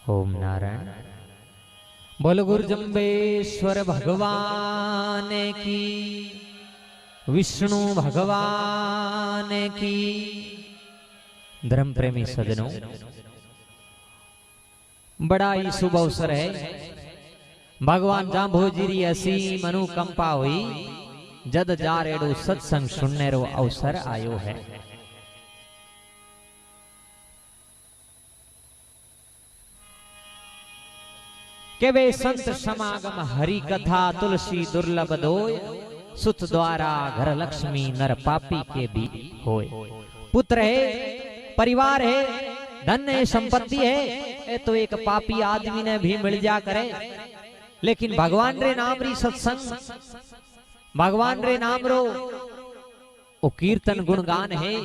ओम नारायण। बोल गुरु जम्बेश्वर भगवान की, विष्णु भगवान की। धर्म प्रेमी सज्जनों, बड़ा ही शुभ अवसर है। भगवान जांबोजी असीम अनुकंपा हुई, जद जार एडो सत्संग सुनने रो अवसर आयो है। के वे संत समागम हरि कथा तुलसी दुर्लभ दोय, सुत द्वारा घर लक्ष्मी नर पापी के भी होय। पुत्र है, परिवार है, धन है, संपत्ति है, ये तो एक पापी आदमी ने भी मिल जा करे। लेकिन भगवान रे नाम री सत्संग, भगवान रे नाम रो ओ कीर्तन गुणगान है।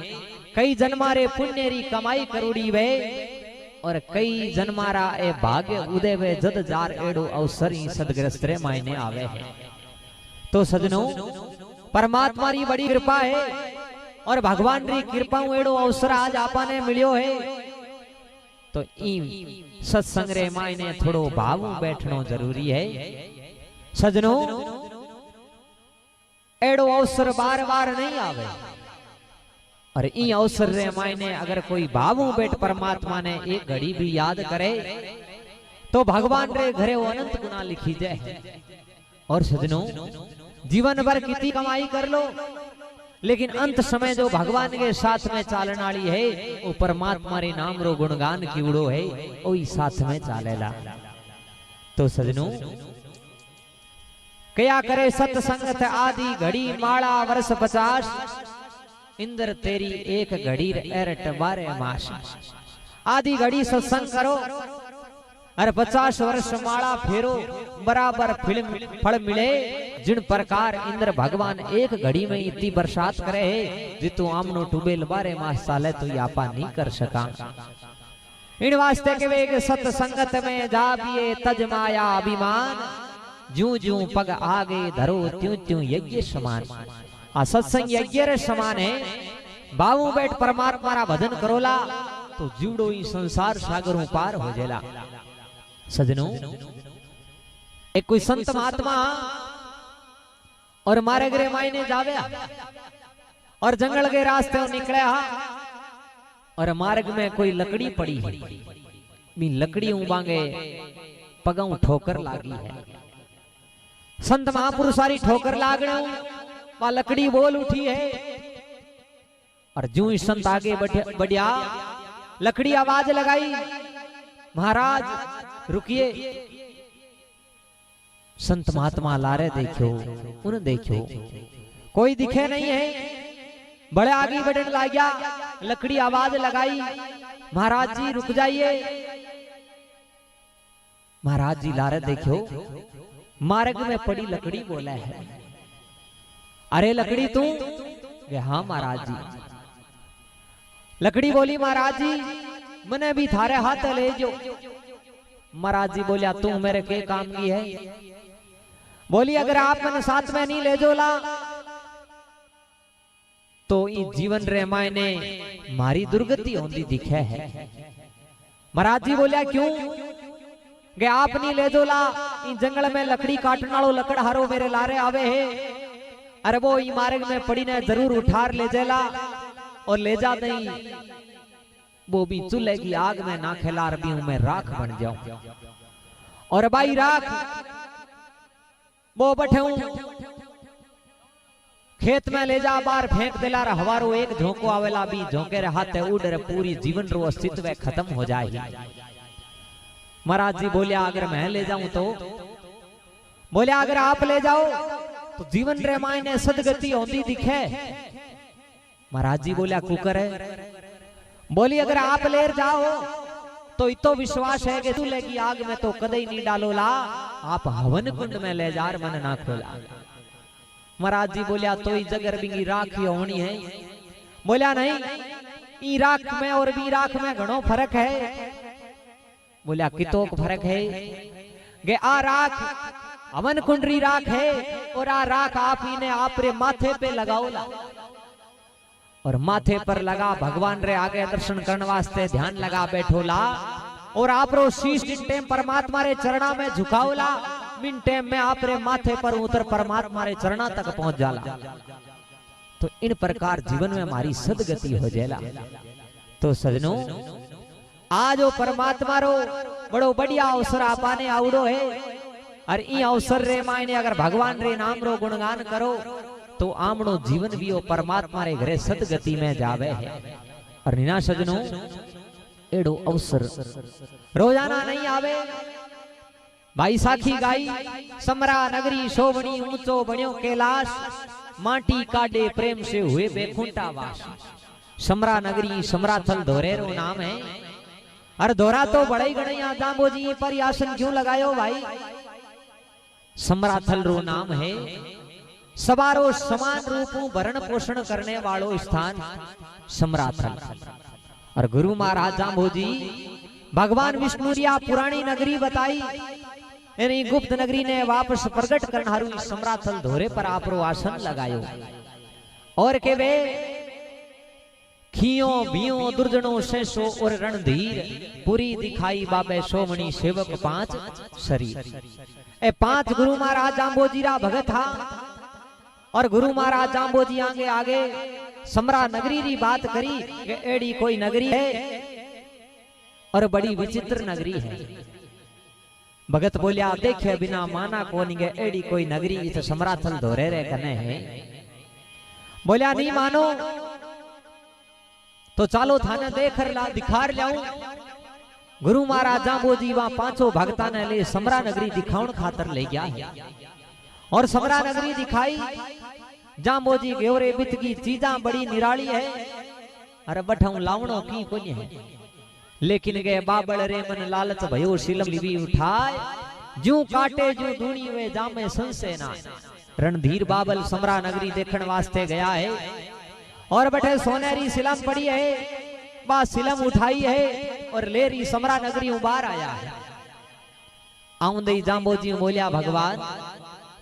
कई जन्मा रे पुण्य री कमाई करोड़ी वे, और कई जन्मारा ए भाग्य उदय वे जद जार एडो अवसर ही सदग्रस्त रे मायने आवे है। तो सजनों, परमात्मा री बड़ी कृपा है, और भगवान री कृपा एडो अवसर आज आपने मिलियो है। तो ई सत्संग रे मायने थोड़ो भाव बैठनो जरूरी है। सजनों, एडो अवसर बार बार नहीं आवे, और ई अवसर रे मायने अगर कोई भावू बैठ परमात्मा ने एक घड़ी भी याद करे, तो भगवान रे घरे वो अनंत गुना लिखी जाए। और सजनों, जीवन भर कितनी कमाई कर लो, लेकिन अंत समय जो भगवान के साथ में चालन वाली है, वो परमात्मा रे नाम रो गुणगान की उड़ो है, वही साथ में चालेला। तो सजनों, क्या करे सत्संगत आदि घड़ी माला वर्ष 50, इंद्र तेरी एक घड़ी एरट 12 मास। आदि घड़ी सत्संग करो, और 50 वर्ष माला फेरो, बराबर फल मिले। जिन प्रकार इंद्र भगवान एक घड़ी में इतनी बरसात करे है, जितु आमनो टूबेल 12 मास साले तो यापा नहीं कर सका। इन वास्ते के वे सत्संगत में जाबिए तज माया अभिमान, जूं जूं पग आगे धरो त्यों त्यों यज्ञ समान। आ सत्संग यज्ञ रे समान है। बाबू बैठ परमात्मा रा भजन करोला, तो जीवड़ो ही संसार सागरों पार हो जेला। सजनों, एक कोई संत महात्मा और मारे गरे मायने जावे, और जंगल के रास्ते निकले, और मार्ग में कोई लकड़ी पड़ी है। मी लकड़ी उबांगे पगाऊ ठोकर लागी है। संत महापुरुष सारी ठोकर लागने, वह लकड़ी बोल उठी है, और जो ही संत आगे बढ़िया, लकड़ी आवाज लगाई, महाराज रुकिए। संत महात्मा लारे देखो, उन देखो, कोई दिखे नहीं है। बड़े आगे बढ़ने लग गया, लकड़ी आवाज लगाई, महाराज जी रुक जाइए। महाराज जी लारे देखो, मार्ग में पड़ी लकड़ी बोला है, अरे लकड़ी तू? हाँ महाराज जी। लकड़ी बोली, महाराज जी मने भी थारे हाथ ले जो। महाराज जी बोलिया, तू मेरे के काम की है? बोली, अगर आप मैंने साथ में नहीं ले जोला, तो ई जीवन रे मायने मारी दुर्गति होंदी दिखे है। महाराज जी बोलिया, क्यों? गे आप नहीं ले जोला, इन जंगल में लकड़ी काटने वालो लकड़हारो मेरे लारे आवे है, अरे वो ई मार्ग में पड़ी ने जरूर उठार ले जेला, और ले जा नहीं, वो भी चूल्हे की आग में ना खिलार भी हूं मैं राख बन जाऊं। और भाई राख वो बैठे खेत में ले जा, बार फेंक दिला, हवारो एक झोंको आवेला, भी झोंके रे हाथे उड़ रे पूरी जीवन रो अस्तित्व खत्म हो जाए। महाराज जी बोलिया, अगर मैं ले जाऊं तो? बोलिया, अगर आप ले जाओ तो जीवन रे मायने सदगति होंदी दिखे। महाराज जी बोलिया, कुकर है। बोली, अगर आप ले जाओ तो इतो विश्वास है कि चूल्हे की आग में तो कदे ही नहीं डालोला, आप हवन कुंड में ले जार मन ना खोला। महाराज जी बोलिया, तो ही जगर बिंगी राख होनी है। बोलिया, नहीं, ई राख में और भी राख में घणो फर्क है। बोलिया, कितोक फर्क है? गे आ राख हवन कुंडरी राख है, और आ राख आप ही ने आप रे माथे पे लगाओला, और माथे पर लगा भगवान रे आगे दर्शन करने वास्ते ध्यान लगा बैठोला, और आपरो शीश इन टेम परमात्मा रे चरणा में झुकावला मिन टेम में आपरे माथे पर उतर परमात्मा रे चरणा तक पहुंच जाला। तो इन प्रकार जीवन में हमारी सदगति हो जाला। तो सजनों आज वो परमात्मा रो बड़ो बढ़िया अवसर आपाने आवड़ो है और ई अवसर रे मायने अगर भगवान रे नाम रो गुणगान करो तो आमणो जीवन भी वो परमात्मा रे घरे सदगति में जावे है। और निना सजनों एड़ो अवसर रोजाना नहीं आवे। भाई साखी गाई समरा नगरी शोभनी ऊंचो बण्यो कैलाश माटी काडे प्रेम से हुए बेखुंटा वास। समरा नगरी समराथल धोरेरो नाम है। अरे धोरा तो बड़े गणैया जाम्बो जी पर आसन क्यों लगायो भाई। समराथल रो नाम है। सबारो समान रूपों भरण पोषण करने वालों स्थान समराथल। और गुरु महाराज जाम्बो जी भगवान विष्णु रिया पुरानी नगरी बताई यानी गुप्त नगरी ने वापस प्रकट करनारू समराथल धोरे पर आपरो आसन लगायो। और के वे खियो बियो दुर्जनो शेषो और रणधीर पूरी दिखाई बाबे सोमणी सेवक पांच शरीर। ए पांच गुरु महाराज जाम्बो जी रा भगत था। और गुरु महाराज जाम्बो जी आगे आगे समरा नगरी री बात करी कि एड़ी कोई नगरी है और बड़ी विचित्र नगरी है। भगत बोलिया देखे बिना माना कौन गे एड़ी कोई नगरी इस समराथल धोरे रे कने है। बोलिया नहीं मानो तो चालो थाने देखर ला दिखार लाऊं। गुरु महाराज जाम्बो जी वहां पांचों भक्ता ने ले समरा नगरी दिखाउन खातर ले गया है। और समरा नगरी दिखाई जाम्बो जी गेवरे बित की चीजा बड़ी निराली है। अरे बठाऊ लावणो की कोनी है लेकिन गे बाबड़ रे मन लालच भयो शिलम लिवी उठाए जू काटे जू दूनी वे जामे संसे ना। रणधीर बाबल समरा नगरी देखण वास्ते गया है और बठे सोनेरी सिलम पड़ी है। बा सिलम उठाई है और लेरी समरा नगरी बाहर आया है। आउंदे जाम्बो जी बोलिया भगवान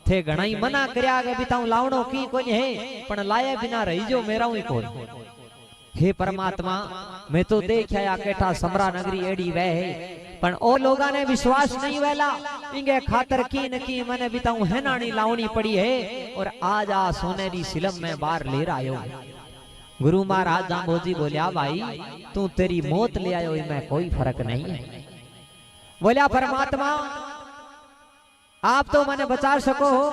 थे घणाई मना करया के बिताऊ लावणो की कोनी है पण लाए बिना रही जो मेरा ही कोन। हे परमात्मा मैं तो देखया केठा समरा नगरी एड़ी वे है पण ओ लोगा ने विश्वास नहीं वेला इंगे खातर की न की मने बिताऊ हेनाणी लावणी पड़ी है और आज आ सोनेरी सिलम में बाहर ले आयो। गुरु महाराज जाम्बो जी बोलिया भाई तू तेरी मौत ले आयो में कोई फर्क नहीं है। बोलिया परमात्मा आप तो मने बचा सको हो।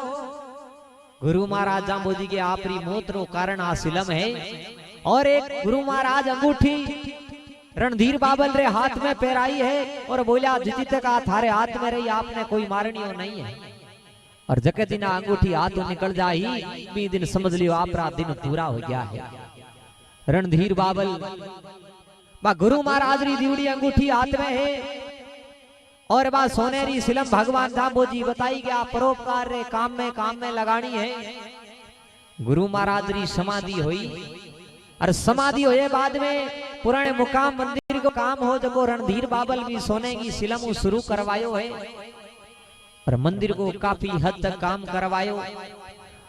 गुरु महाराज जाम्बो जी के आपरी मौत रो कारण आ सिलम है। और एक गुरु महाराज अंगूठी रणधीर बाबल रे हाथ में पहराई है और बोलिया जिति तक आ थारे हाथ में रही आपने कोई मारनी हो नहीं है। और जके दिन अंगूठी हाथ निकल जाही बी दिन समझ लियो आपरा दिन पूरा हो गया है। रणधीर बाबल बा गुरु महाराज री दीवड़ी अंगूठी हाथ में है और बा सोनेरी सिलम भगवान जाम्बो जी बताई गया परोपकार रे काम में लगानी है। गुरु महाराज री समाधि हुई और समाधि होए बाद में पुराने मुकाम मंदिर को काम हो जब रणधीर बाबल भी सोने की सिलम शुरू करवायो है और मंदिर को काफी हद तक काम करवायो।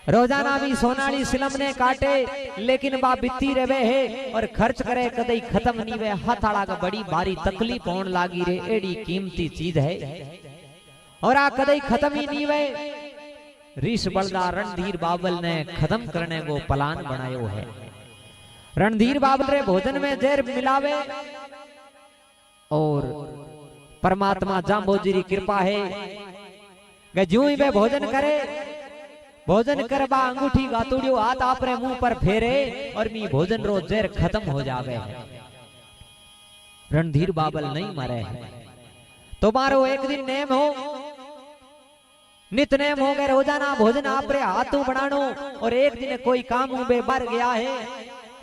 रोजाना भी सोनाली सिलम ने काटे लेकिन बा बित्ती रहे है और खर्च करे कदई खत्म नहीं वे हथाड़ा का बड़ी भारी तकलीफ होने लागी रे एड़ी कीमती चीज है और आ कदई खत्म ही नहीं वे। ऋष बलदा रणधीर बाबल ने खत्म करने को प्लान बनायो है। रणधीर बाबल रे भोजन में जहर मिलावे और परमात्मा जाम्बो जी की कृपा है कि ज्यों ही वे भोजन करे भोजन करबा अंगूठी गातुड़ियो हाथ आपरे मुंह पर फेरे और मी भोजन रो जहर खत्म हो जावे है। रणधीर बाबल नहीं मरे है तो मारो एक दिन नेम हो नित नेम हो गए रोजाना भोजन आपरे हाथों बनानो और एक दिन कोई काम बे बर गया है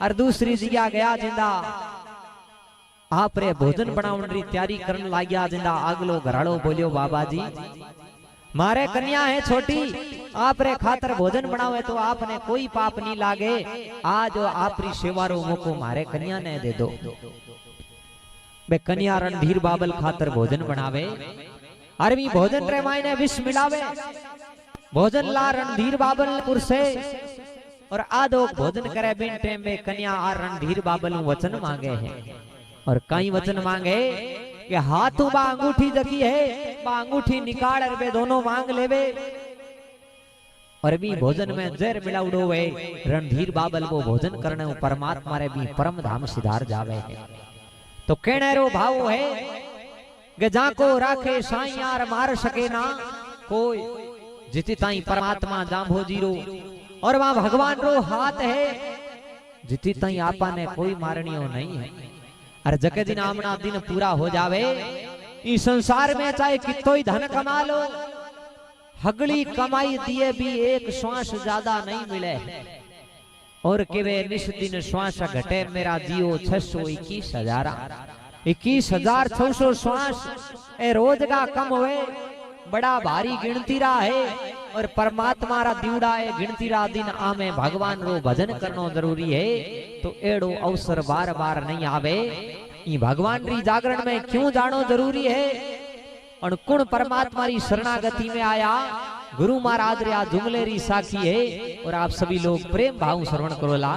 और दूसरी जगह गया जिंदा आपरे भोजन बनावन री तैयारी करन लाग्या जिंदा अगलो घराड़ो बोलियो बाबा जी मारे कन्या है छोटी आपरे खातर भोजन बनावे तो आपने कोई पाप नहीं लागे आज आपरी सेवा रो मौको मारे कन्या ने दे दो। बे कन्या रणधीर बाबल खातर भोजन बनावे अरवी भोजन रे मायने विष मिलावे भोजन ला रणधीर बाबल पुरसे और आदो भोजन करे बिन टेम में कन्या आ रणधीर बाबल वचन मांगे है और कई वचन मांगे कि हाथों बा अंगूठी जकी है बा अंगूठी निकाल और वे दोनों मांग लेवे और भी भोजन में जहर मिलाउडो है रणधीर बाबल वो भोजन करने परमात्मा रे भी परम धाम सिधार जावे है। तो कहने रो भाव है कि जाको राखे साई यार मार सके ना कोई जिति ताई परमात्मा जांभो जीरो और वहां भगवान रो हाथ है जिति ताई आपा ने कोई मारणियो नहीं है। अरे जके दिन आमना दिन पूरा हो जावे इस संसार में चाहे कितो ही धन कमा लो हगली कमाई दिए भी एक श्वास ज्यादा नहीं मिले और केवे निश दिन श्वास घटे मेरा जियो 621,600 श्वास ए रोज का कम हुए बड़ा भारी गिनती रहा है और परमात्मा रा दीवड़ा है गिनती रा दिन आमे भगवान रो भजन करनो जरूरी है। तो एड़ो अवसर बार बार नहीं आवे ई भगवान री जागरण में क्यों जानो जरूरी है और कुण परमात्मा री शरणागति में आया गुरु महाराज रे जुमले री साखी है और आप सभी लोग प्रेम भाव श्रवण करोला।